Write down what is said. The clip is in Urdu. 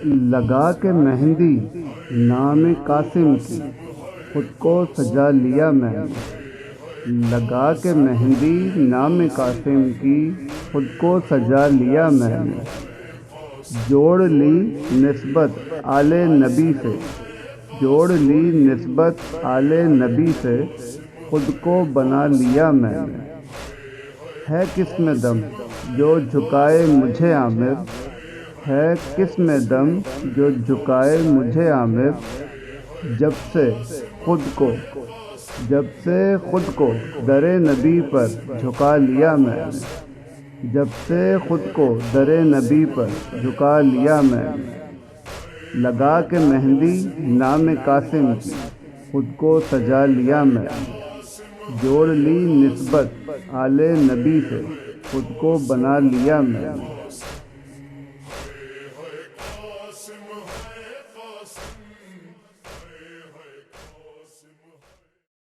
لگا کے مہندی نام قاسم کی خود کو سجا لیا میں نے، لگا کے مہندی نام قاسم کی خود کو سجا لیا میں نے، جوڑ لی نسبت آل نبی سے، جوڑ لی نسبت آل نبی سے، خود کو بنا لیا میں نے۔ ہے کس میں دم جو جھکائے مجھے عامر، ہے کس میں دم جو جھکائے مجھے عامر، جب سے خود کو جب سے خود کو در نبی پر جھکا لیا میں نے، جب سے خود کو در نبی پر جھکا لیا میں نے، لگا کے مہندی نام قاسم کی خود کو سجا لیا میں نے، جوڑ لی نسبت آل نبی سے خود کو بنا لیا میں نے۔